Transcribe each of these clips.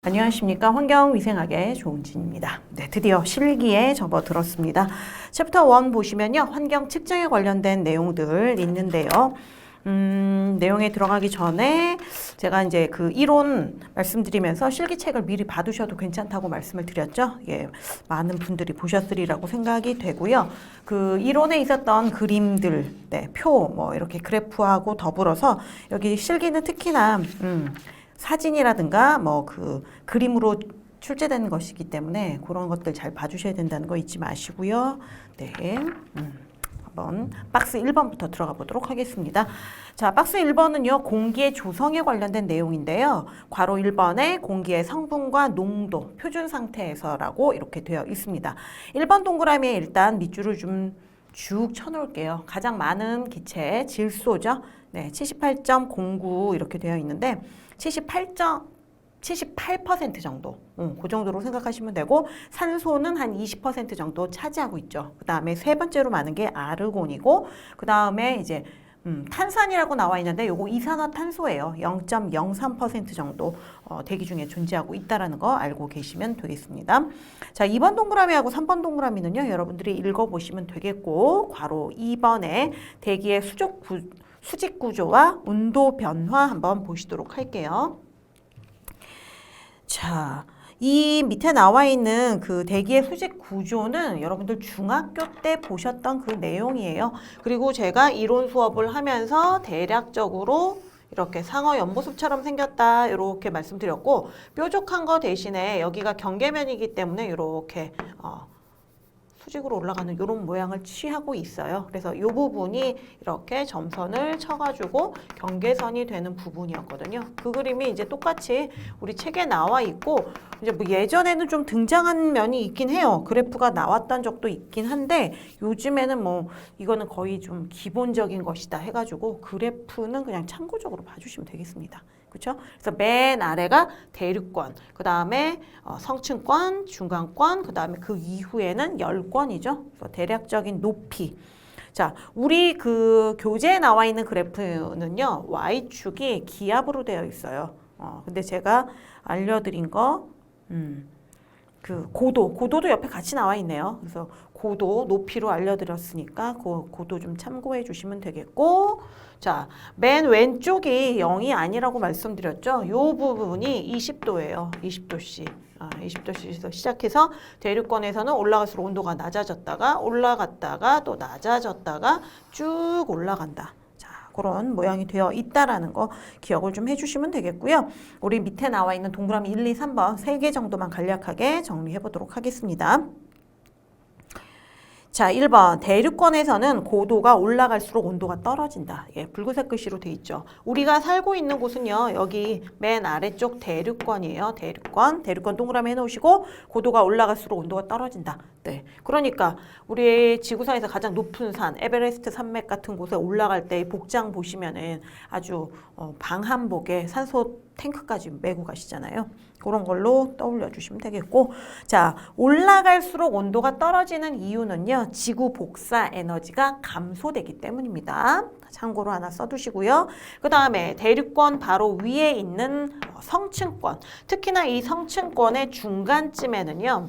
안녕하십니까. 환경위생학의 조은진입니다. 네, 드디어 실기에 접어들었습니다. 챕터 1 보시면요. 환경 측정에 관련된 내용들 있는데요. 내용에 들어가기 전에 제가 이제 그 이론 말씀드리면서 실기책을 미리 봐두셔도 괜찮다고 말씀을 드렸죠. 예, 많은 분들이 보셨으리라고 생각이 되고요. 그 이론에 있었던 그림들, 네, 표, 뭐 이렇게 그래프하고 더불어서 여기 실기는 특히나 사진이라든가 뭐 그 그림으로 출제되는 것이기 때문에 그런 것들 잘 봐주셔야 된다는 거 잊지 마시고요. 네. 한번 박스 1번부터 들어가 보도록 하겠습니다. 자, 박스 1번은요, 공기의 조성에 관련된 내용인데요. 괄호 1번에 공기의 성분과 농도, 표준 상태에서라고 이렇게 되어 있습니다. 1번 동그라미에 일단 밑줄을 좀 쭉 쳐놓을게요. 가장 많은 기체, 질소죠. 네, 78.09 이렇게 되어 있는데 78% 정도, 그 정도로 생각하시면 되고, 산소는 한 20% 정도 차지하고 있죠. 그 다음에 세 번째로 많은 게 아르곤이고, 그 다음에 이제 탄산이라고 나와 있는데 요거 이산화탄소예요. 0.03% 정도 대기 중에 존재하고 있다는 거 알고 계시면 되겠습니다. 자, 2번 동그라미하고 3번 동그라미는요, 여러분들이 읽어보시면 되겠고, 괄호 2번에 대기의 수직 구조와 온도 변화 한번 보시도록 할게요. 자, 이 밑에 나와 있는 그 대기의 수직 구조는 여러분들 중학교 때 보셨던 그 내용이에요. 그리고 제가 이론 수업을 하면서 대략적으로 이렇게 상어 연보습처럼 생겼다 이렇게 말씀드렸고, 뾰족한 거 대신에 여기가 경계면이기 때문에 이렇게 수직으로 올라가는 이런 모양을 취하고 있어요. 그래서 이 부분이 이렇게 점선을 쳐가지고 경계선이 되는 부분이었거든요. 그 그림이 이제 똑같이 우리 책에 나와 있고, 이제 뭐 예전에는 좀 등장한 면이 있긴 해요. 그래프가 나왔던 적도 있긴 한데, 요즘에는 뭐 이거는 거의 좀 기본적인 것이다 해가지고 그래프는 그냥 참고적으로 봐주시면 되겠습니다. 그렇죠? 그래서 맨 아래가 대륙권, 그 다음에 성층권, 중간권, 그 다음에 그 이후에는 열권이죠. 그래서 대략적인 높이. 자, 우리 그 교재에 나와 있는 그래프는요, Y축이 기압으로 되어 있어요. 근데 제가 알려드린 거, 그 고도도 옆에 같이 나와 있네요. 그래서 고도, 높이로 알려드렸으니까 그 고도 좀 참고해 주시면 되겠고, 자, 맨 왼쪽이 0이 아니라고 말씀드렸죠. 이 부분이 20도예요. 20도씨. 20도씨에서 시작해서 대륙권에서는 올라갈수록 온도가 낮아졌다가 올라갔다가 또 낮아졌다가 쭉 올라간다. 그런 모양이 되어 있다라는 거 기억을 좀 해주시면 되겠고요. 우리 밑에 나와 있는 동그라미 1, 2, 3번 3개 정도만 간략하게 정리해 보도록 하겠습니다. 자, 1번 대륙권에서는 고도가 올라갈수록 온도가 떨어진다. 예, 붉은색 글씨로 돼 있죠. 우리가 살고 있는 곳은요, 여기 맨 아래쪽 대륙권이에요. 대륙권 동그라미 해놓으시고 고도가 올라갈수록 온도가 떨어진다. 네, 그러니까 우리 지구상에서 가장 높은 산, 에베레스트 산맥 같은 곳에 올라갈 때 복장 보시면은 아주 방한복에 산소 탱크까지 메고 가시잖아요. 그런 걸로 떠올려 주시면 되겠고, 자, 올라갈수록 온도가 떨어지는 이유는요, 지구 복사 에너지가 감소되기 때문입니다. 참고로 하나 써두시고요. 그 다음에 대륙권 바로 위에 있는 성층권, 특히나 이 성층권의 중간쯤에는요,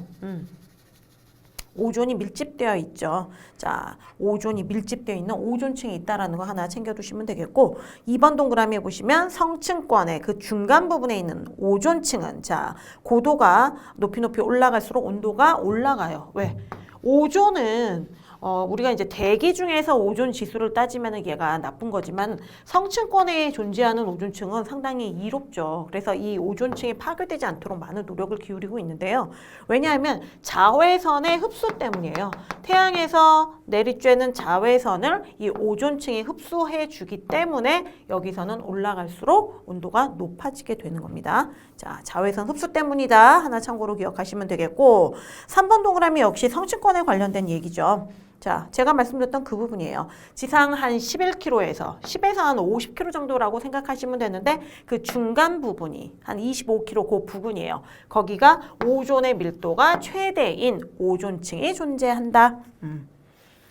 오존이 밀집되어 있죠. 자, 오존이 밀집되어 있는 오존층이 있다라는 거 하나 챙겨두시면 되겠고, 2번 동그라미에 보시면 성층권의 그 중간 부분에 있는 오존층은, 자, 고도가 높이 올라갈수록 온도가 올라가요. 왜? 오존은 우리가 이제 대기 중에서 오존 지수를 따지면 얘가 나쁜 거지만 성층권에 존재하는 오존층은 상당히 이롭죠. 그래서 이 오존층이 파괴되지 않도록 많은 노력을 기울이고 있는데요. 왜냐하면 자외선의 흡수 때문이에요. 태양에서 내리쬐는 자외선을 이 오존층이 흡수해 주기 때문에 여기서는 올라갈수록 온도가 높아지게 되는 겁니다. 자, 자외선 흡수 때문이다. 하나 참고로 기억하시면 되겠고, 3번 동그라미 역시 성층권에 관련된 얘기죠. 자, 제가 말씀드렸던 그 부분이에요. 지상 한 11km에서 10에서 한 50km 정도라고 생각하시면 되는데 그 중간 부분이 한 25km 그 부분이에요. 거기가 오존의 밀도가 최대인 오존층이 존재한다.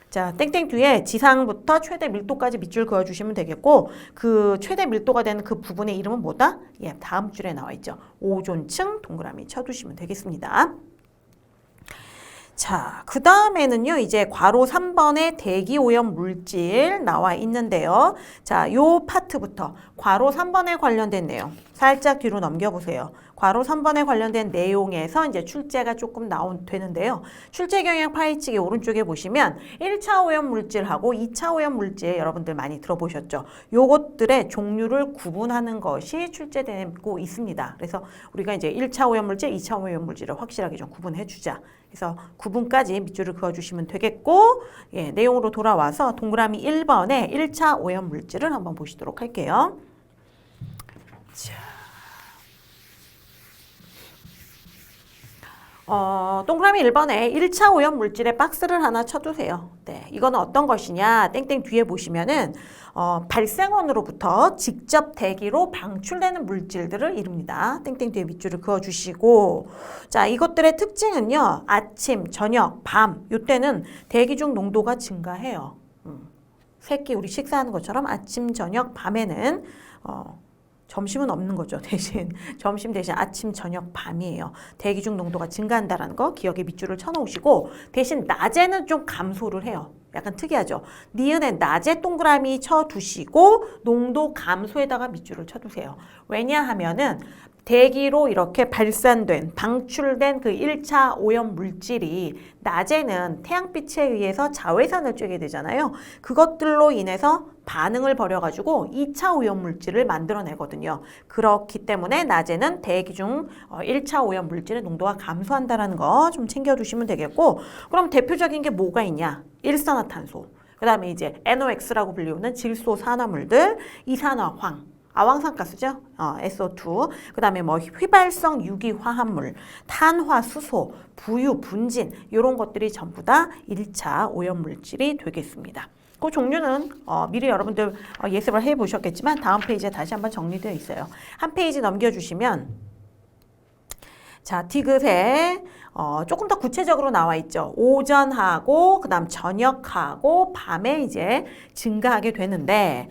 자, 땡땡 뒤에 지상부터 최대 밀도까지 밑줄 그어주시면 되겠고 그 최대 밀도가 되는 그 부분의 이름은 뭐다? 예, 다음 줄에 나와 있죠. 오존층 동그라미 쳐두시면 되겠습니다. 자, 그 다음에는요, 이제 괄호 3번에 대기오염 물질 나와 있는데요. 자, 요 파트부터 괄호 3번에 관련된 내용 살짝 뒤로 넘겨보세요. 괄호 3번에 관련된 내용에서 이제 출제가 조금 되는데요. 출제 경향 파이치기 오른쪽에 보시면 1차 오염 물질하고 2차 오염 물질 여러분들 많이 들어보셨죠? 요것들의 종류를 구분하는 것이 출제되고 있습니다. 그래서 우리가 이제 1차 오염 물질, 2차 오염 물질을 확실하게 좀 구분해 주자. 그래서 구분까지 밑줄을 그어주시면 되겠고, 예, 내용으로 돌아와서 동그라미 1번에 1차 오염 물질을 한번 보시도록 할게요. 자. 동그라미 1번에 1차 오염 물질의 박스를 하나 쳐두세요. 네, 이거는 어떤 것이냐? 땡땡 뒤에 보시면은 발생원으로부터 직접 대기로 방출되는 물질들을 이룹니다. 땡땡 뒤에 밑줄을 그어주시고, 자, 이것들의 특징은요. 아침, 저녁, 밤 이때는 대기 중 농도가 증가해요. 새끼 우리 식사하는 것처럼 아침, 저녁, 밤에는 점심은 없는 거죠. 대신 점심 대신 아침, 저녁, 밤이에요. 대기 중 농도가 증가한다는 거 기억에 밑줄을 쳐놓으시고 대신 낮에는 좀 감소를 해요. 약간 특이하죠. 니은에 낮에 동그라미 쳐두시고 농도 감소에다가 밑줄을 쳐두세요. 왜냐하면은 대기로 이렇게 발산된, 방출된 그 1차 오염 물질이 낮에는 태양빛에 의해서 자외선을 쬐게 되잖아요. 그것들로 인해서 반응을 벌여가지고 2차 오염 물질을 만들어내거든요. 그렇기 때문에 낮에는 대기 중 1차 오염 물질의 농도가 감소한다는 거 좀 챙겨두시면 되겠고, 그럼 대표적인 게 뭐가 있냐? 일산화탄소, 그 다음에 이제 NOx라고 불리우는 질소 산화물들, 이산화황, 아황산가스죠. SO2. 그 다음에 뭐 휘발성 유기화합물, 탄화수소, 부유, 분진 이런 것들이 전부 다 1차 오염물질이 되겠습니다. 그 종류는 미리 여러분들 예습을 해보셨겠지만 다음 페이지에 다시 한번 정리되어 있어요. 한 페이지 넘겨주시면 자, 디귿에 조금 더 구체적으로 나와 있죠. 오전하고 그다음 저녁하고 밤에 이제 증가하게 되는데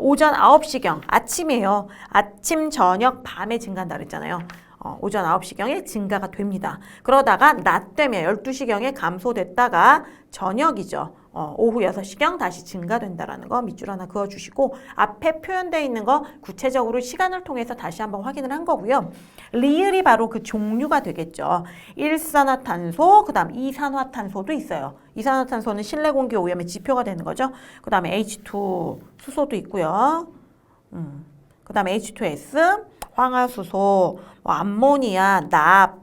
오전 9시경 아침이에요. 아침, 저녁, 밤에 증가한다 그랬잖아요. 오전 9시경에 증가가 됩니다. 그러다가 낮 되면 12시경에 감소됐다가 저녁이죠. 오후 6시경 다시 증가된다라는 거 밑줄 하나 그어주시고 앞에 표현되어 있는 거 구체적으로 시간을 통해서 다시 한번 확인을 한 거고요. 리을이 바로 그 종류가 되겠죠. 일산화탄소, 그 다음 이산화탄소도 있어요. 이산화탄소는 실내 공기 오염의 지표가 되는 거죠. 그 다음에 H2 수소도 있고요. 그 다음에 H2S, 황화수소, 암모니아, 납,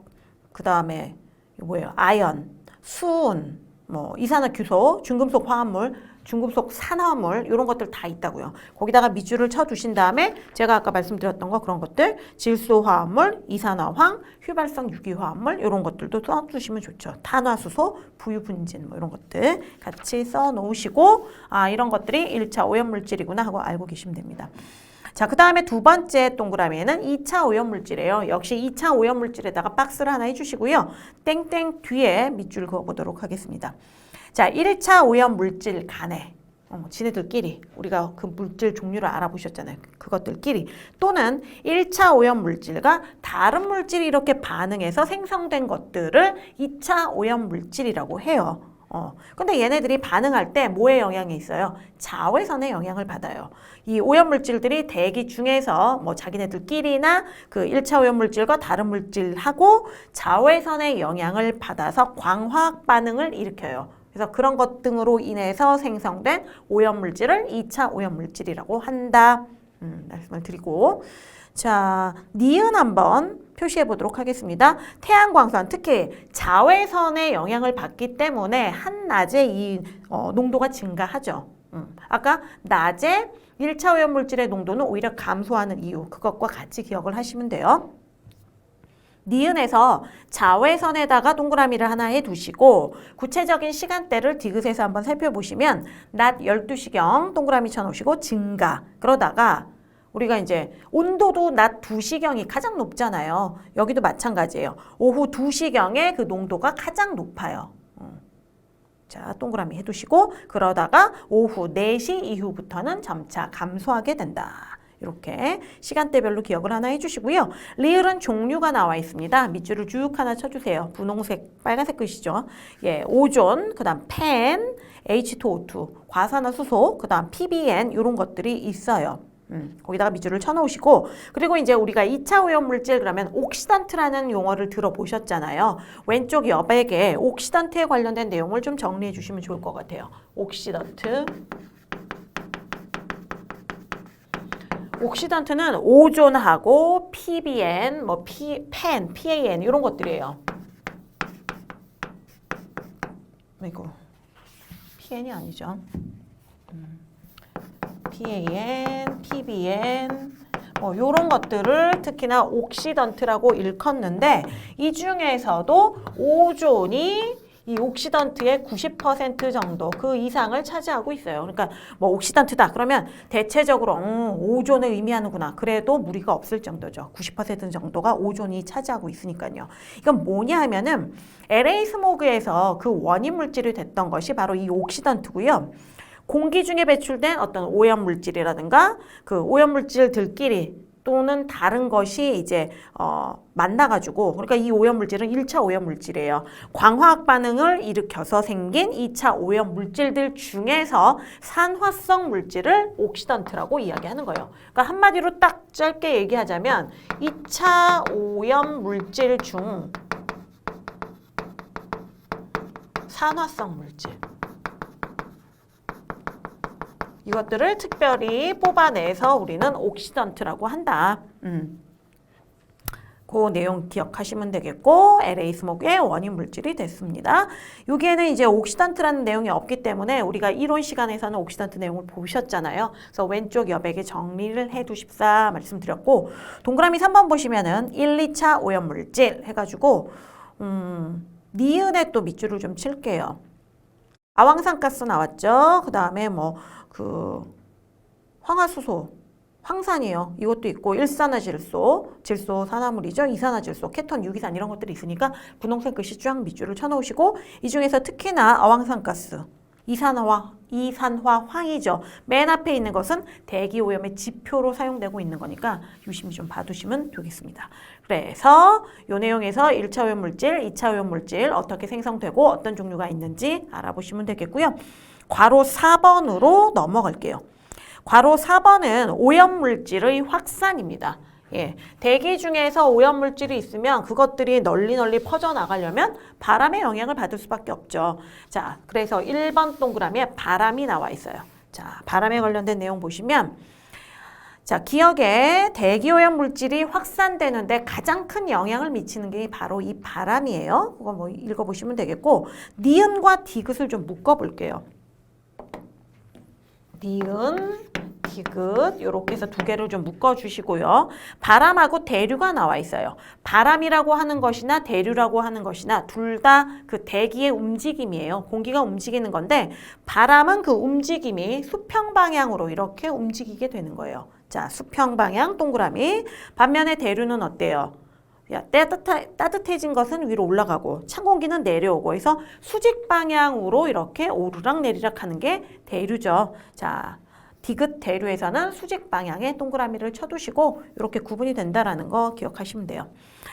그 다음에 뭐예요? 아연, 수은, 뭐 이산화규소, 중금속 화합물, 중금속 산화물 이런 것들 다 있다고요. 거기다가 밑줄을 쳐두신 다음에 제가 아까 말씀드렸던 거 그런 것들 질소 화합물, 이산화황, 휘발성 유기화합물 이런 것들도 써두시면 좋죠. 탄화수소, 부유분진 뭐 이런 것들 같이 써놓으시고 이런 것들이 1차 오염물질이구나 하고 알고 계시면 됩니다. 자, 그 다음에 두 번째 동그라미에는 2차 오염물질이에요. 역시 2차 오염물질에다가 박스를 하나 해주시고요. 땡땡 뒤에 밑줄 그어보도록 하겠습니다. 자, 1차 오염물질 간에 지네들끼리 우리가 그 물질 종류를 알아보셨잖아요. 그것들끼리 또는 1차 오염물질과 다른 물질이 이렇게 반응해서 생성된 것들을 2차 오염물질이라고 해요. 근데 얘네들이 반응할 때 뭐에 영향이 있어요? 자외선의 영향을 받아요. 이 오염물질들이 대기 중에서 뭐 자기네들끼리나 그 1차 오염물질과 다른 물질하고 자외선의 영향을 받아서 광화학 반응을 일으켜요. 그래서 그런 것 등으로 인해서 생성된 오염물질을 2차 오염물질이라고 한다. 말씀을 드리고 자, 니은 한번 표시해 보도록 하겠습니다. 태양광선, 특히 자외선의 영향을 받기 때문에 한낮에 이 농도가 증가하죠. 아까 낮에 1차 오염물질의 농도는 오히려 감소하는 이유, 그것과 같이 기억을 하시면 돼요. 니은에서 자외선에다가 동그라미를 하나 해두시고 구체적인 시간대를 디귿에서 한번 살펴보시면 낮 12시경 동그라미 쳐놓으시고 증가. 그러다가 우리가 이제 온도도 낮 2시경이 가장 높잖아요. 여기도 마찬가지예요. 오후 2시경에 그 농도가 가장 높아요. 자, 동그라미 해두시고 그러다가 오후 4시 이후부터는 점차 감소하게 된다. 이렇게 시간대별로 기억을 하나 해주시고요. 리을은 종류가 나와 있습니다. 밑줄을 쭉 하나 쳐주세요. 분홍색, 빨간색 끝이죠. 예, 오존, 그 다음 펜, H2O2, 과산화수소, 그 다음 PBN 이런 것들이 있어요. 거기다가 밑줄을 쳐놓으시고 그리고 이제 우리가 2차 오염물질 그러면 옥시던트라는 용어를 들어보셨잖아요. 왼쪽 여백에 옥시던트에 관련된 내용을 좀 정리해 주시면 좋을 것 같아요. 옥시던트. 옥시던트는 오존하고 PBN, 펜, PAN 이런 것들이에요. 이거 PN이 아니죠. PAN, PBN 이런 것들을 특히나 옥시던트라고 일컫는데 이 중에서도 오존이 이 옥시던트의 90% 정도 그 이상을 차지하고 있어요. 그러니까 뭐 옥시던트다 그러면 대체적으로 오존을 의미하는구나. 그래도 무리가 없을 정도죠. 90% 정도가 오존이 차지하고 있으니까요. 이건 뭐냐 하면은 LA 스모그에서 그 원인 물질이 됐던 것이 바로 이 옥시던트고요. 공기 중에 배출된 어떤 오염물질이라든가 그 오염물질들끼리 또는 다른 것이 이제 만나가지고 그러니까 이 오염물질은 1차 오염물질이에요. 광화학 반응을 일으켜서 생긴 2차 오염물질들 중에서 산화성 물질을 옥시던트라고 이야기하는 거예요. 그러니까 한마디로 딱 짧게 얘기하자면 2차 오염물질 중 산화성 물질 이것들을 특별히 뽑아내서 우리는 옥시던트라고 한다. 그 내용 기억하시면 되겠고 LA 스모그의 원인 물질이 됐습니다. 여기에는 이제 옥시던트라는 내용이 없기 때문에 우리가 이론 시간에서는 옥시던트 내용을 보셨잖아요. 그래서 왼쪽 여백에 정리를 해두십사 말씀드렸고 동그라미 3번 보시면은 1, 2차 오염 물질 해가지고 니은에 또 밑줄을 좀 칠게요. 아황산가스 나왔죠. 그 다음에 황화수소, 황산이에요. 이것도 있고 일산화질소, 질소 산화물이죠. 이산화질소, 케톤, 유기산 이런 것들이 있으니까 분홍색 글씨 쫙 밑줄을 쳐놓으시고 이 중에서 특히나 아황산가스, 이산화황이죠. 맨 앞에 있는 것은 대기오염의 지표로 사용되고 있는 거니까 유심히 좀 봐두시면 되겠습니다. 그래서 이 내용에서 1차 오염물질, 2차 오염물질 어떻게 생성되고 어떤 종류가 있는지 알아보시면 되겠고요. 괄호 4번으로 넘어갈게요. 괄호 4번은 오염물질의 확산입니다. 예, 대기 중에서 오염물질이 있으면 그것들이 널리 퍼져나가려면 바람의 영향을 받을 수밖에 없죠. 자, 그래서 1번 동그라미에 바람이 나와 있어요. 자, 바람에 관련된 내용 보시면 자, 기억에 대기오염물질이 확산되는데 가장 큰 영향을 미치는 게 바로 이 바람이에요. 그거 읽어보시면 되겠고 니은과 디귿을 좀 묶어볼게요. 니은, 디귿 이렇게 해서 두 개를 좀 묶어주시고요. 바람하고 대류가 나와 있어요. 바람이라고 하는 것이나 대류라고 하는 것이나 둘 다 그 대기의 움직임이에요. 공기가 움직이는 건데 바람은 그 움직임이 수평 방향으로 이렇게 움직이게 되는 거예요. 자, 수평 방향 동그라미. 반면에 대류는 어때요? 따뜻해진 것은 위로 올라가고 찬 공기는 내려오고 해서 수직 방향으로 이렇게 오르락 내리락 하는 게 대류죠. 자, 디귿 대류에서는 수직 방향에 동그라미를 쳐두시고 이렇게 구분이 된다라는 거 기억하시면 돼요.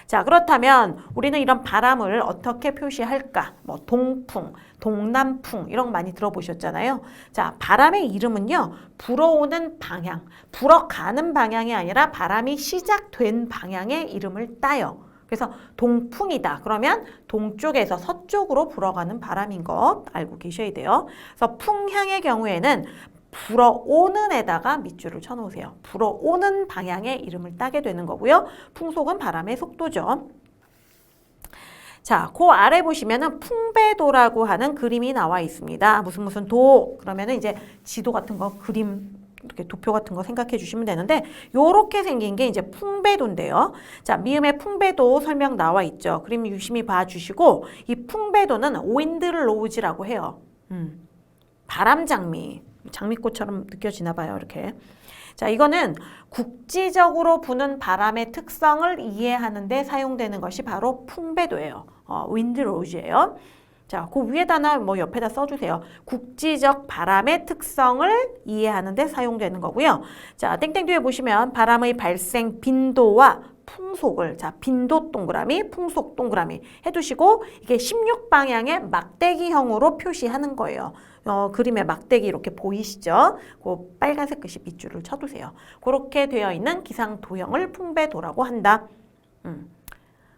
자, 그렇다면 우리는 이런 바람을 어떻게 표시할까? 동풍, 동남풍 이런 거 많이 들어보셨잖아요. 자, 바람의 이름은요. 불어오는 방향, 불어가는 방향이 아니라 바람이 시작된 방향의 이름을 따요. 그래서 동풍이다. 그러면 동쪽에서 서쪽으로 불어가는 바람인 것 알고 계셔야 돼요. 그래서 풍향의 경우에는 불어오는 에다가 밑줄을 쳐놓으세요. 불어오는 방향의 이름을 따게 되는 거고요. 풍속은 바람의 속도죠. 자, 그 아래 보시면은 풍배도라고 하는 그림이 나와 있습니다. 무슨 도 그러면은 이제 지도 같은 거 그림 이렇게 도표 같은 거 생각해 주시면 되는데 요렇게 생긴 게 이제 풍배도인데요. 자, 미음의 풍배도 설명 나와 있죠. 그림 유심히 봐주시고 이 풍배도는 윈드로우즈라고 해요. 바람장미. 장미꽃처럼 느껴지나 봐요. 이렇게. 자, 이거는 국지적으로 부는 바람의 특성을 이해하는 데 사용되는 것이 바로 풍배도예요. 윈드로우즈예요. 자, 그 위에다나 뭐 옆에다 써주세요. 국지적 바람의 특성을 이해하는 데 사용되는 거고요. 자, 땡땡 뒤에 보시면 바람의 발생 빈도와 풍속을, 자, 빈도 동그라미, 풍속 동그라미 해두시고 이게 16방향의 막대기형으로 표시하는 거예요. 그림에 막대기 이렇게 보이시죠? 그 빨간색 글씨 밑줄을 쳐두세요. 그렇게 되어 있는 기상도형을 풍배도라고 한다.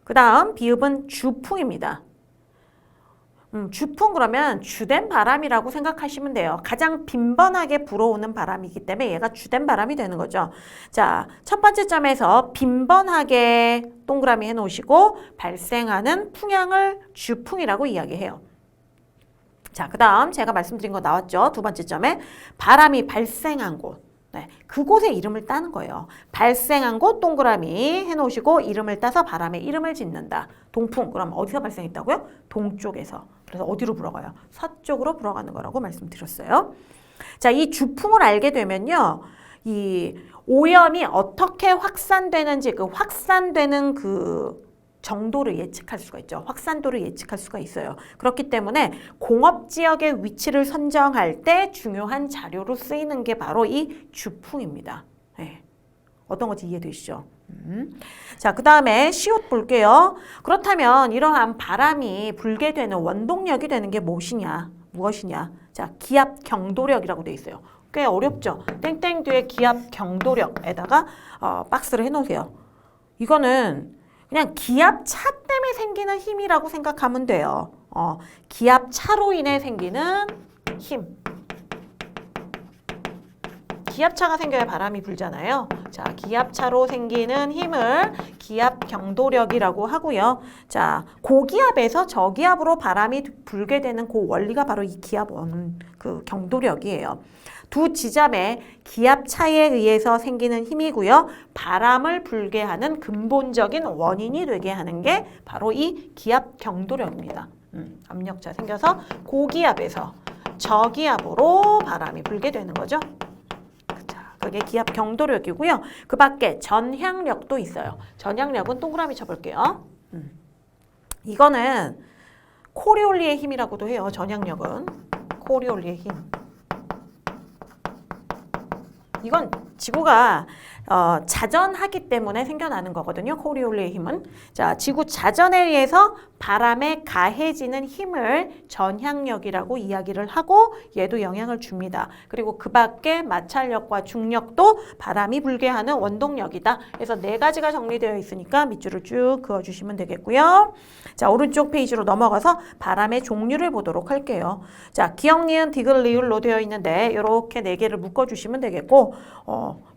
그 다음 비읍은 주풍입니다. 주풍 그러면 주된 바람이라고 생각하시면 돼요. 가장 빈번하게 불어오는 바람이기 때문에 얘가 주된 바람이 되는 거죠. 자, 첫 번째 점에서 빈번하게 동그라미 해놓으시고 발생하는 풍향을 주풍이라고 이야기해요. 자, 그 다음 제가 말씀드린 거 나왔죠? 두 번째 점에 바람이 발생한 곳. 네, 그곳의 이름을 따는 거예요. 발생한 곳 동그라미 해놓으시고 이름을 따서 바람의 이름을 짓는다. 동풍, 그럼 어디서 발생했다고요? 동쪽에서. 그래서 어디로 불어가요? 서쪽으로 불어가는 거라고 말씀드렸어요. 자, 이 주풍을 알게 되면요. 이 오염이 어떻게 확산되는지 그 확산되는 그 정도를 예측할 수가 있죠. 확산도를 예측할 수가 있어요. 그렇기 때문에 공업지역의 위치를 선정할 때 중요한 자료로 쓰이는 게 바로 이 주풍입니다. 네. 어떤 건지 이해되시죠? 자, 그 다음에 시옷 볼게요. 그렇다면 이러한 바람이 불게 되는 원동력이 되는 게 무엇이냐? 자, 기압 경도력이라고 돼 있어요. 꽤 어렵죠? 땡땡 뒤에 기압 경도력에다가 박스를 해놓으세요. 이거는 그냥 기압차 때문에 생기는 힘이라고 생각하면 돼요. 기압차로 인해 생기는 힘. 기압차가 생겨야 바람이 불잖아요. 자, 기압차로 생기는 힘을 기압 경도력이라고 하고요. 자, 고기압에서 저기압으로 바람이 불게 되는 그 원리가 바로 이 기압 그 경도력이에요. 두 지점의 기압 차이에 의해서 생기는 힘이고요. 바람을 불게 하는 근본적인 원인이 되게 하는 게 바로 이 기압 경도력입니다. 압력차 생겨서 고기압에서 저기압으로 바람이 불게 되는 거죠. 자, 그게 기압 경도력이고요. 그 밖에 전향력도 있어요. 전향력은 동그라미 쳐볼게요. 이거는 코리올리의 힘이라고도 해요. 전향력은 코리올리의 힘. 이건 지구가 자전하기 때문에 생겨나는 거거든요. 코리올리의 힘은. 자, 지구 자전에 의해서 바람에 가해지는 힘을 전향력이라고 이야기를 하고 얘도 영향을 줍니다. 그리고 그 밖에 마찰력과 중력도 바람이 불게 하는 원동력이다. 그래서 네 가지가 정리되어 있으니까 밑줄을 쭉 그어주시면 되겠고요. 자, 오른쪽 페이지로 넘어가서 바람의 종류를 보도록 할게요. 자, 기역, 니은, 디귿, 리을로 되어 있는데 이렇게 네 개를 묶어주시면 되겠고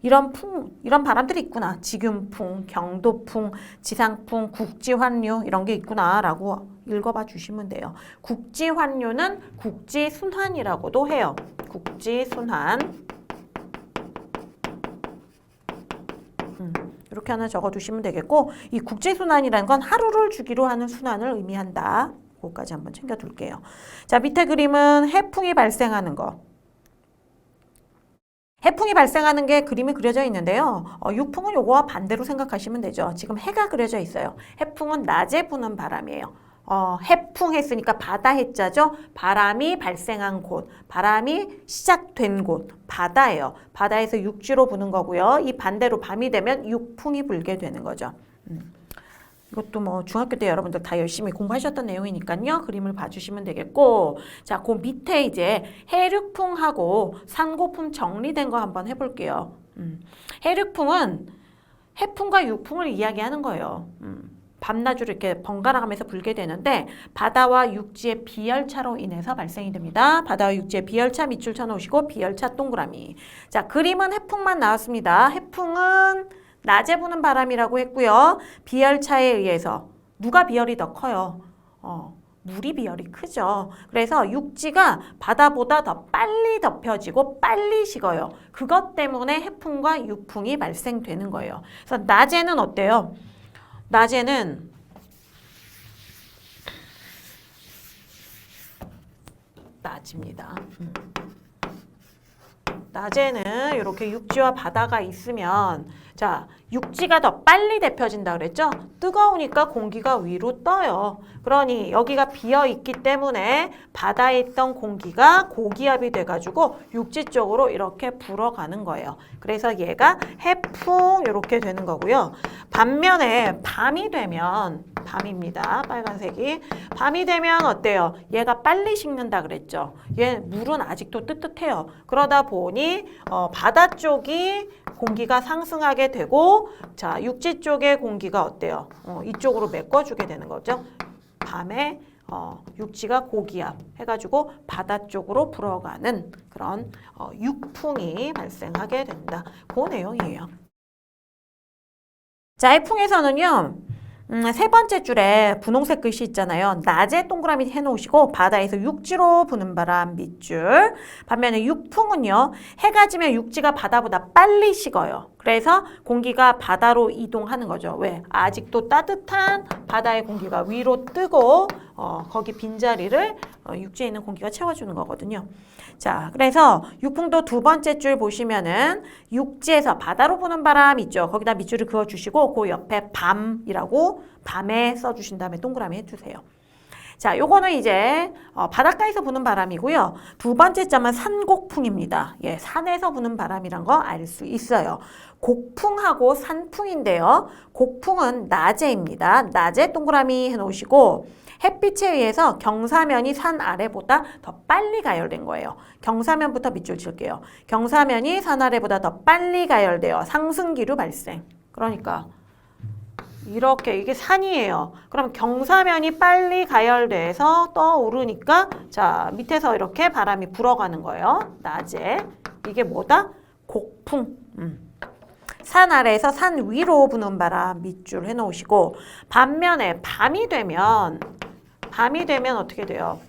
이런 바람들이 있구나. 직윤풍, 경도풍, 지상풍, 국지환류 이런 게 있구나 라고 읽어봐 주시면 돼요. 국지환류는 국지순환이라고도 해요. 국지순환. 이렇게 하나 적어두시면 되겠고 이 국지순환이라는 건 하루를 주기로 하는 순환을 의미한다. 그거까지 한번 챙겨둘게요. 자, 밑에 그림은 해풍이 발생하는 거. 해풍이 발생하는 게 그림이 그려져 있는데요. 육풍은 요거와 반대로 생각하시면 되죠. 지금 해가 그려져 있어요. 해풍은 낮에 부는 바람이에요. 해풍 했으니까 바다 해자죠. 바람이 발생한 곳, 바람이 시작된 곳, 바다예요. 바다에서 육지로 부는 거고요. 이 반대로 밤이 되면 육풍이 불게 되는 거죠. 이것도 뭐 중학교 때 여러분들 다 열심히 공부하셨던 내용이니까요. 그림을 봐주시면 되겠고, 자, 그 밑에 이제 해륙풍하고 산고풍 정리된 거 한번 해볼게요. 해륙풍은 해풍과 육풍을 이야기하는 거예요. 밤낮으로 이렇게 번갈아 가면서 불게 되는데 바다와 육지의 비열차로 인해서 발생이 됩니다. 바다와 육지의 비열차 밑줄 쳐놓으시고 비열차 동그라미. 자, 그림은 해풍만 나왔습니다. 해풍은 낮에 부는 바람이라고 했고요. 비열차에 의해서 누가 비열이 더 커요? 물이 비열이 크죠. 그래서 육지가 바다보다 더 빨리 덮여지고 빨리 식어요. 그것 때문에 해풍과 육풍이 발생되는 거예요. 그래서 낮에는 어때요? 낮에는 낮입니다. 낮에는 이렇게 육지와 바다가 있으면 자, 육지가 더 빨리 데펴진다 그랬죠? 뜨거우니까 공기가 위로 떠요. 그러니 여기가 비어 있기 때문에 바다에 있던 공기가 고기압이 돼가지고 육지 쪽으로 이렇게 불어가는 거예요. 그래서 얘가 해풍 이렇게 되는 거고요. 반면에 밤이 되면 밤입니다. 빨간색이. 밤이 되면 어때요? 얘가 빨리 식는다 그랬죠. 얘 물은 아직도 뜨뜻해요. 그러다 보니 바다 쪽이 공기가 상승하게 되고 자 육지 쪽의 공기가 어때요? 이쪽으로 메꿔주게 되는 거죠. 밤에 육지가 고기압 해가지고 바다 쪽으로 불어가는 그런 육풍이 발생하게 된다. 그 내용이에요. 자, 해풍에서는요. 세 번째 줄에 분홍색 글씨 있잖아요. 낮에 동그라미 해놓으시고 바다에서 육지로 부는 바람 밑줄. 반면에 육풍은요. 해가 지면 육지가 바다보다 빨리 식어요. 그래서 공기가 바다로 이동하는 거죠. 왜? 아직도 따뜻한 바다의 공기가 위로 뜨고 거기 빈자리를 육지에 있는 공기가 채워주는 거거든요. 자, 그래서 육풍도 두 번째 줄 보시면은 육지에서 바다로 부는 바람 있죠. 거기다 밑줄을 그어주시고 그 옆에 밤이라고 밤에 써주신 다음에 동그라미 해주세요. 자, 요거는 이제 바닷가에서 부는 바람이고요. 두 번째 점은 산곡풍입니다. 예, 산에서 부는 바람이란 거 알 수 있어요. 곡풍하고 산풍인데요. 곡풍은 낮에입니다. 낮에 동그라미 해놓으시고 햇빛에 의해서 경사면이 산 아래보다 더 빨리 가열된 거예요. 경사면부터 밑줄 칠게요. 경사면이 산 아래보다 더 빨리 가열돼요. 상승기류 발생. 그러니까 이렇게 이게 산이에요. 그럼 경사면이 빨리 가열돼서 떠오르니까 자 밑에서 이렇게 바람이 불어가는 거예요. 낮에. 이게 뭐다? 곡풍. 산 아래에서 산 위로 부는 바람 밑줄 해놓으시고 반면에 밤이 되면 어떻게 돼요?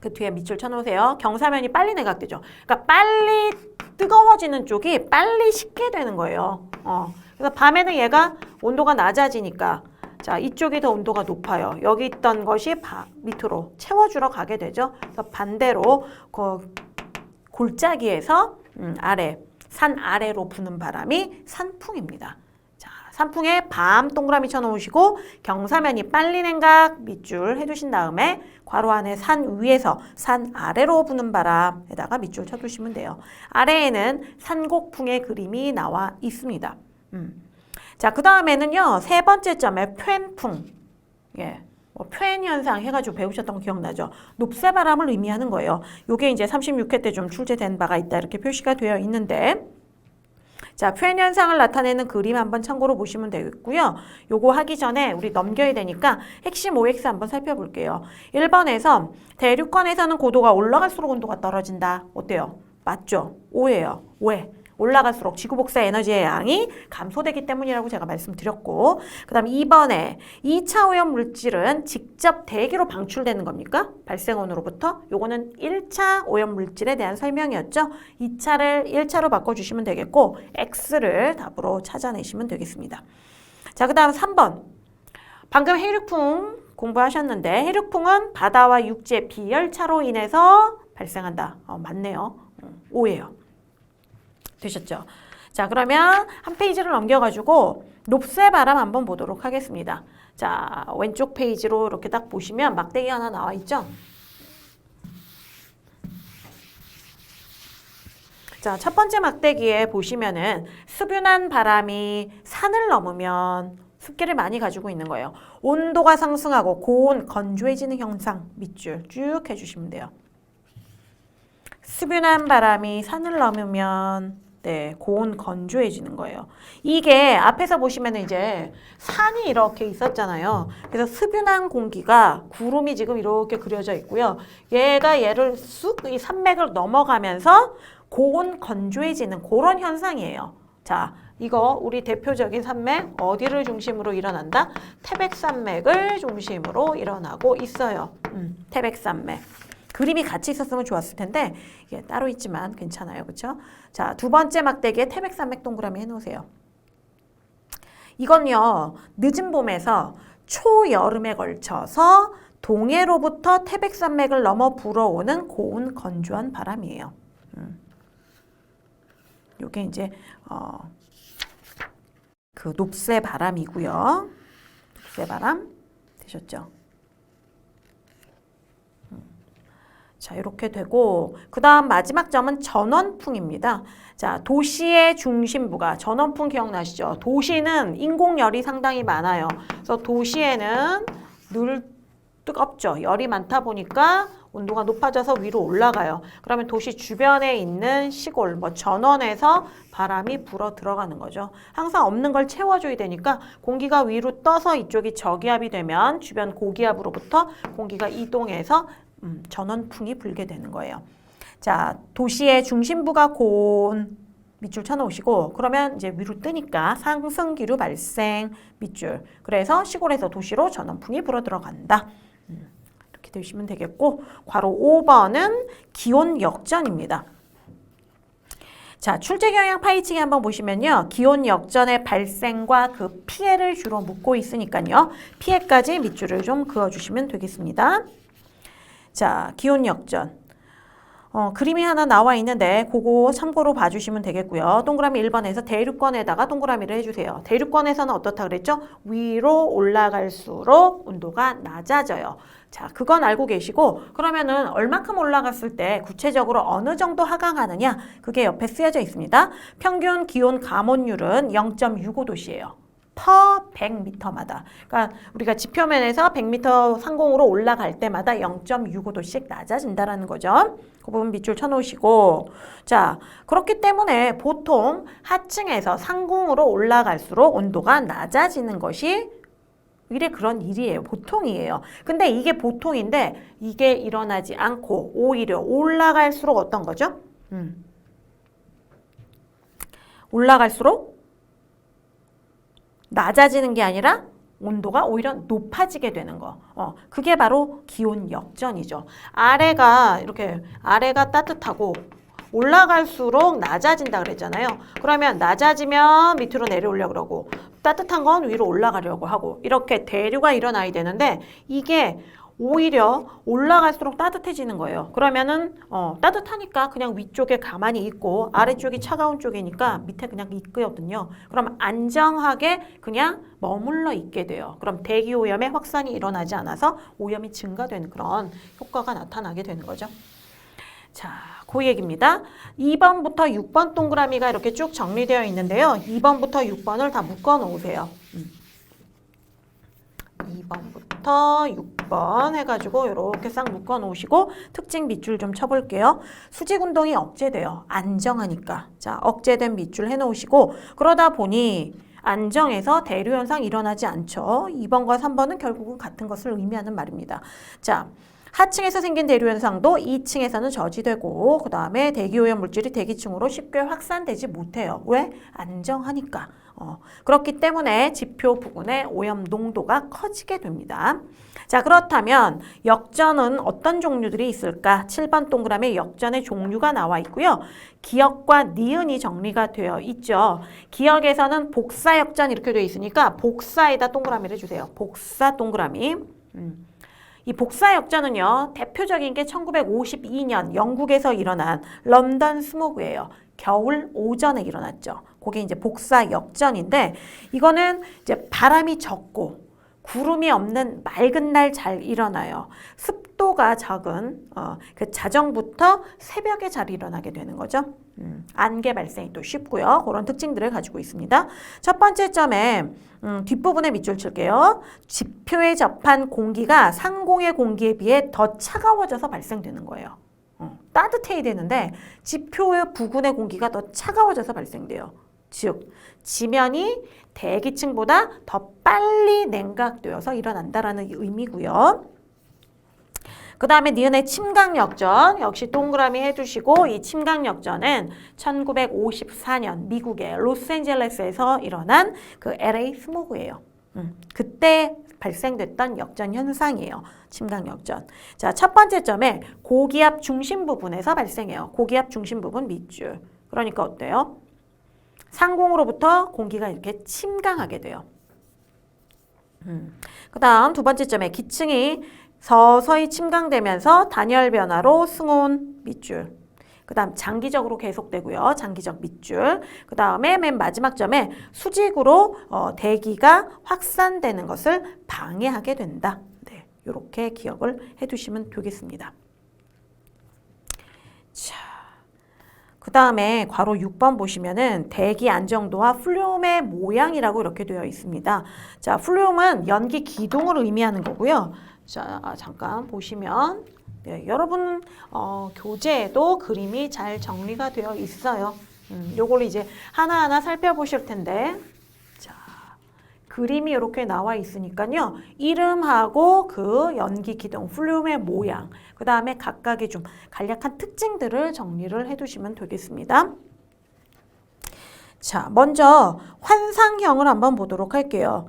그 뒤에 밑줄 쳐놓으세요. 경사면이 빨리 내각되죠. 그러니까 빨리 뜨거워지는 쪽이 빨리 식게 되는 거예요. 그래서 밤에는 얘가 온도가 낮아지니까 자 이쪽이 더 온도가 높아요. 여기 있던 것이 밑으로 채워주러 가게 되죠. 그래서 반대로 그 골짜기에서 산 아래로 부는 바람이 산풍입니다. 자, 산풍에 밤 동그라미 쳐놓으시고 경사면이 빨리 냉각 밑줄 해주신 다음에 괄호 안에 산 위에서 산 아래로 부는 바람에다가 밑줄 쳐주시면 돼요. 아래에는 산곡풍의 그림이 나와 있습니다. 자, 그 다음에는요, 세 번째 점에 푯풍. 예. 푯 현상 해가지고 배우셨던 거 기억나죠? 높새바람을 의미하는 거예요. 요게 이제 36회 때 좀 출제된 바가 있다. 이렇게 표시가 되어 있는데. 자, 푯 현상을 나타내는 그림 한번 참고로 보시면 되겠고요. 요거 하기 전에 우리 넘겨야 되니까 핵심 OX 한번 살펴볼게요. 1번에서 대륙권에서는 고도가 올라갈수록 온도가 떨어진다. 어때요? 맞죠? O예요. 왜? 올라갈수록 지구 복사 에너지의 양이 감소되기 때문이라고 제가 말씀드렸고 그 다음 2번에 2차 오염 물질은 직접 대기로 방출되는 겁니까? 발생원으로부터. 요거는 1차 오염 물질에 대한 설명이었죠. 2차를 1차로 바꿔주시면 되겠고 X를 답으로 찾아내시면 되겠습니다. 자, 그 다음 3번. 방금 해륙풍 공부하셨는데 해륙풍은 바다와 육지의 비열차로 인해서 발생한다. 맞네요. O예요. 되셨죠? 자, 그러면 한 페이지를 넘겨가지고 높새바람 한번 보도록 하겠습니다. 자, 왼쪽 페이지로 이렇게 딱 보시면 막대기 하나 나와 있죠? 자, 첫 번째 막대기에 보시면은 습윤한 바람이 산을 넘으면 습기를 많이 가지고 있는 거예요. 온도가 상승하고 고온, 건조해지는 현상 밑줄 쭉 해주시면 돼요. 습윤한 바람이 산을 넘으면 고온 건조해지는 거예요. 이게 앞에서 보시면 이제 산이 이렇게 있었잖아요. 그래서 습윤한 공기가 구름이 지금 이렇게 그려져 있고요. 얘를 쑥 이 산맥을 넘어가면서 고온 건조해지는 그런 현상이에요. 자, 이거 우리 대표적인 산맥 어디를 중심으로 일어난다? 태백산맥을 중심으로 일어나고 있어요. 태백산맥. 그림이 같이 있었으면 좋았을 텐데 이게 따로 있지만 괜찮아요. 그렇죠? 자, 두 번째 막대기에 태백산맥 동그라미 해놓으세요. 이건요. 늦은 봄에서 초여름에 걸쳐서 동해로부터 태백산맥을 넘어 불어오는 고온 건조한 바람이에요. 요게 이제 그 높새 바람이고요. 높새 바람 되셨죠? 자, 이렇게 되고 그 다음 마지막 점은 전원풍입니다. 자, 도시의 중심부가 전원풍 기억나시죠? 도시는 인공열이 상당히 많아요. 그래서 도시에는 늘 뜨겁죠. 열이 많다 보니까 온도가 높아져서 위로 올라가요. 그러면 도시 주변에 있는 시골, 뭐 전원에서 바람이 불어 들어가는 거죠. 항상 없는 걸 채워줘야 되니까 공기가 위로 떠서 이쪽이 저기압이 되면 주변 고기압으로부터 공기가 이동해서 전원풍이 불게 되는 거예요. 자, 도시의 중심부가 고온 밑줄 쳐놓으시고 그러면 이제 위로 뜨니까 상승기류 발생 밑줄. 그래서 시골에서 도시로 전원풍이 불어 들어간다. 이렇게 되시면 되겠고 괄호 5번은 기온 역전입니다. 자, 출제 경향 파이칭 한번 보시면요. 기온 역전의 발생과 그 피해를 주로 묻고 있으니까요. 피해까지 밑줄을 좀 그어주시면 되겠습니다. 자, 기온 역전. 그림이 하나 나와 있는데 그거 참고로 봐주시면 되겠고요. 동그라미 1번에서 대륙권에다가 동그라미를 해주세요. 대륙권에서는 어떻다 그랬죠? 위로 올라갈수록 온도가 낮아져요. 자, 그건 알고 계시고 그러면은 얼마큼 올라갔을 때 구체적으로 어느 정도 하강하느냐 그게 옆에 쓰여져 있습니다. 평균 기온 감온율은 0.65도씨예요. per 100m마다. 그러니까 우리가 지표면에서 100m 상공으로 올라갈 때마다 0.65도씩 낮아진다라는 거죠. 그 부분 밑줄 쳐놓으시고 자, 그렇기 때문에 보통 하층에서 상공으로 올라갈수록 온도가 낮아지는 것이 이래 그런 일이에요. 보통이에요. 근데 이게 보통인데 이게 일어나지 않고 오히려 올라갈수록 어떤 거죠? 올라갈수록 낮아지는 게 아니라 온도가 오히려 높아지게 되는 거. 그게 바로 기온 역전이죠. 아래가 따뜻하고 올라갈수록 낮아진다 그랬잖아요. 그러면 낮아지면 밑으로 내려오려고 그러고 따뜻한 건 위로 올라가려고 하고 이렇게 대류가 일어나야 되는데 이게 오히려 올라갈수록 따뜻해지는 거예요. 그러면은 따뜻하니까 그냥 위쪽에 가만히 있고 아래쪽이 차가운 쪽이니까 밑에 그냥 있거든요. 그럼 안정하게 그냥 머물러 있게 돼요. 그럼 대기 오염의 확산이 일어나지 않아서 오염이 증가되는 그런 효과가 나타나게 되는 거죠. 자, 그 얘기입니다. 2번부터 6번 동그라미가 이렇게 쭉 정리되어 있는데요. 2번부터 6번을 다 묶어 놓으세요. 2번부터 6번 해가지고 이렇게 싹 묶어 놓으시고 특징 밑줄 좀 쳐볼게요. 수직 운동이 억제돼요. 안정하니까. 자, 억제된 밑줄 해놓으시고 그러다 보니 안정해서 대류 현상 일어나지 않죠. 2번과 3번은 결국은 같은 것을 의미하는 말입니다. 자, 하층에서 생긴 대류 현상도 2층에서는 저지되고 그 다음에 대기오염 물질이 대기층으로 쉽게 확산되지 못해요. 왜? 안정하니까. 그렇기 때문에 지표 부근의 오염 농도가 커지게 됩니다. 자, 그렇다면 역전은 어떤 종류들이 있을까? 7번 동그라미에 역전의 종류가 나와 있고요. 기역과 니은이 정리가 되어 있죠. 기역에서는 복사 역전 이렇게 되어 있으니까 복사에다 동그라미를 주세요. 복사 동그라미. 이 복사 역전은요. 대표적인 게 1952년 영국에서 일어난 런던 스모그예요. 겨울 오전에 일어났죠. 그게 이제 복사 역전인데 이거는 이제 바람이 적고 구름이 없는 맑은 날 잘 일어나요. 습도가 적은 그 자정부터 새벽에 잘 일어나게 되는 거죠. 안개 발생이 또 쉽고요. 그런 특징들을 가지고 있습니다. 첫 번째 점에 뒷부분에 밑줄 칠게요. 지표에 접한 공기가 상공의 공기에 비해 더 차가워져서 발생되는 거예요. 따뜻해야 되는데 지표의 부근의 공기가 더 차가워져서 발생돼요. 즉, 지면이 대기층보다 더 빨리 냉각되어서 일어난다라는 의미고요. 그 다음에 니은의 침강역전 역시 동그라미 해주시고 이 침강역전은 1954년 미국의 로스앤젤레스에서 일어난 그 LA 스모그예요. 그때 발생됐던 역전 현상이에요. 침강역전. 자, 첫 번째 점에 고기압 중심 부분에서 발생해요. 고기압 중심 부분 밑줄. 그러니까 어때요? 상공으로부터 공기가 이렇게 침강하게 돼요. 그 다음 두 번째 점에 기층이 서서히 침강되면서 단열 변화로 승온 밑줄. 그 다음 장기적으로 계속되고요. 장기적 밑줄. 그 다음에 맨 마지막 점에 수직으로 대기가 확산되는 것을 방해하게 된다. 네, 이렇게 기억을 해두시면 되겠습니다. 자, 그 다음에 괄호 6번 보시면은 대기 안정도와 플룸의 모양이라고 이렇게 되어 있습니다. 자, 플룸은 연기 기둥을 의미하는 거고요. 자, 잠깐 보시면 네, 여러분 교재에도 그림이 잘 정리가 되어 있어요. 요걸 이제 하나하나 살펴보실 텐데 자, 그림이 이렇게 나와 있으니까요. 이름하고 그 연기 기둥, 플룸의 모양, 그 다음에 각각의 좀 간략한 특징들을 정리를 해두시면 되겠습니다. 자, 먼저 환상형을 한번 보도록 할게요.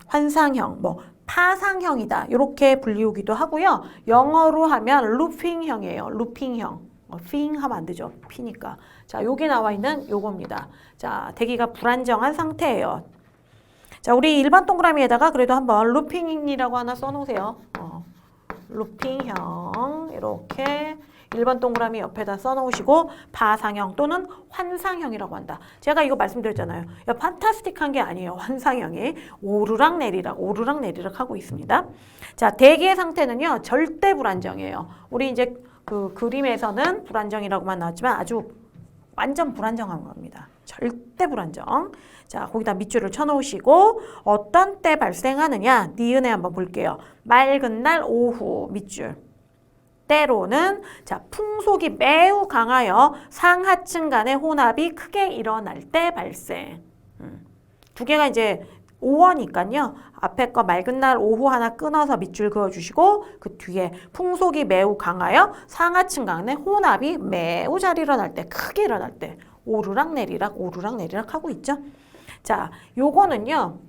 환상형, 뭐 파상형이다 이렇게 불리우기도 하고요. 영어로 하면 루핑형이에요. 루핑형. 핑 하면 안 되죠. 피니까. 자, 여기 나와 있는 요겁니다. 자, 대기가 불안정한 상태예요. 자, 우리 일반 동그라미에다가 그래도 한번 루핑이라고 하나 써놓으세요. 루핑형 이렇게 일반 동그라미 옆에다 써놓으시고 파상형 또는 환상형이라고 한다. 제가 이거 말씀드렸잖아요. 야, 판타스틱한 게 아니에요. 환상형이 오르락내리락 하고 있습니다. 자, 대기의 상태는요. 절대 불안정이에요. 우리 이제 그 그림에서는 불안정이라고만 나왔지만 아주 완전 불안정한 겁니다. 절대 불안정. 자, 거기다 밑줄을 쳐놓으시고 어떤 때 발생하느냐 니은에 한번 볼게요. 맑은 날 오후 밑줄. 때로는 자, 풍속이 매우 강하여 상하층 간의 혼합이 크게 일어날 때 발생. 두 개가 이제 오어니까요. 앞에 거 맑은 날 오후 하나 끊어서 밑줄 그어주시고 그 뒤에 풍속이 매우 강하여 상하층 간의 혼합이 매우 잘 일어날 때, 크게 일어날 때 오르락내리락 하고 있죠. 자, 요거는요.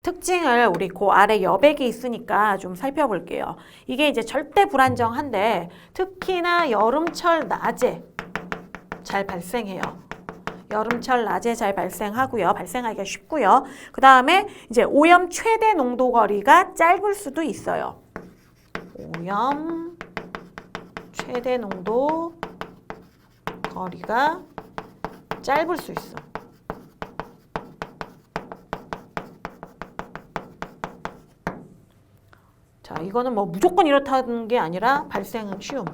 특징을 우리 그 아래 여백이 있으니까 좀 살펴볼게요. 이게 이제 절대 불안정한데 특히나 여름철 낮에 잘 발생해요. 여름철 낮에 잘 발생하고요. 발생하기가 쉽고요. 그 다음에 이제 오염 최대 농도 거리가 짧을 수도 있어요. 오염 최대 농도 거리가 짧을 수 있어. 자, 이거는 뭐 무조건 이렇다는 게 아니라 발생은 쉬움.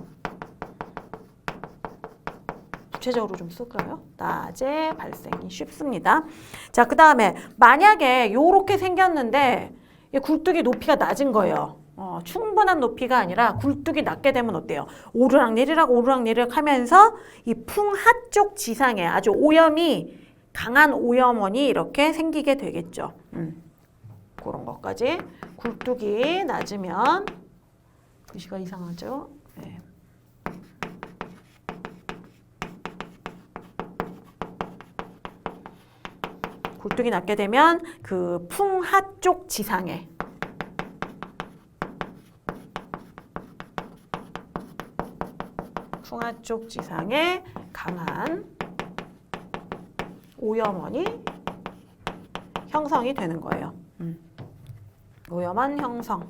구체적으로 좀 쓸까요? 낮에 발생이 쉽습니다. 자, 그 다음에 만약에 요렇게 생겼는데 굴뚝이 높이가 낮은 거예요. 충분한 높이가 아니라 굴뚝이 낮게 되면 어때요? 오르락내리락 하면서 이 풍하 쪽 지상에 아주 오염이 강한 오염원이 이렇게 생기게 되겠죠. 그런 것까지. 굴뚝이 낮으면 글씨가 이상하죠? 네. 굴뚝이 낮게 되면 그 풍하 쪽 지상에 강한 오염원이 형성이 되는 거예요. 오염원 형성.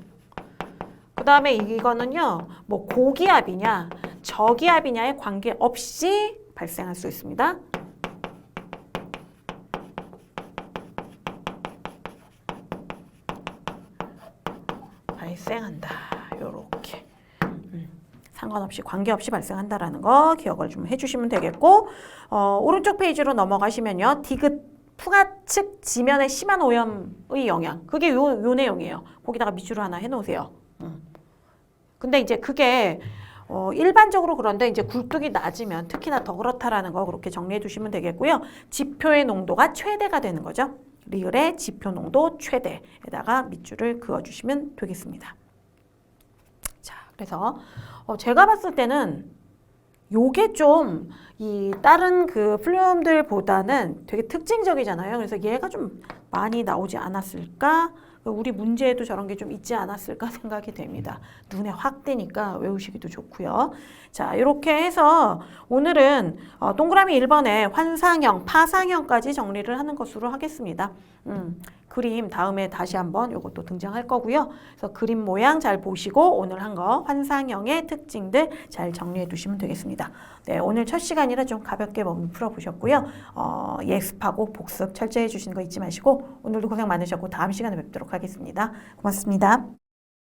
그 다음에 이거는요, 뭐 고기압이냐, 저기압이냐에 관계없이 발생할 수 있습니다. 발생한다. 요렇게. 상관없이 관계없이 발생한다라는 거 기억을 좀 해주시면 되겠고 오른쪽 페이지로 넘어가시면요. 디귿 풍하측 지면의 심한 오염의 영향. 그게 요 내용이에요. 거기다가 밑줄을 하나 해놓으세요. 근데 이제 그게 일반적으로 그런데 이제 굴뚝이 낮으면 특히나 더 그렇다라는 거 그렇게 정리해 두시면 되겠고요. 지표의 농도가 최대가 되는 거죠. 리을의 지표 농도 최대에다가 밑줄을 그어주시면 되겠습니다. 자, 그래서 제가 봤을 때는 요게 좀 이 다른 그 플룸들보다는 되게 특징적이잖아요. 그래서 얘가 좀 많이 나오지 않았을까? 우리 문제에도 저런 게 좀 있지 않았을까 생각이 됩니다. 눈에 확 띄니까 외우시기도 좋고요. 자, 이렇게 해서 오늘은 동그라미 1번에 환상형, 파상형까지 정리를 하는 것으로 하겠습니다. 그림 다음에 다시 한번 요것도 등장할 거고요. 그래서 그림 모양 잘 보시고 오늘 한 거 환상형의 특징들 잘 정리해 두시면 되겠습니다. 네, 오늘 첫 시간이라 좀 가볍게 풀어보셨고요. 예습하고 복습 철저히 해주시는 거 잊지 마시고 오늘도 고생 많으셨고 다음 시간에 뵙도록 하겠습니다. 고맙습니다.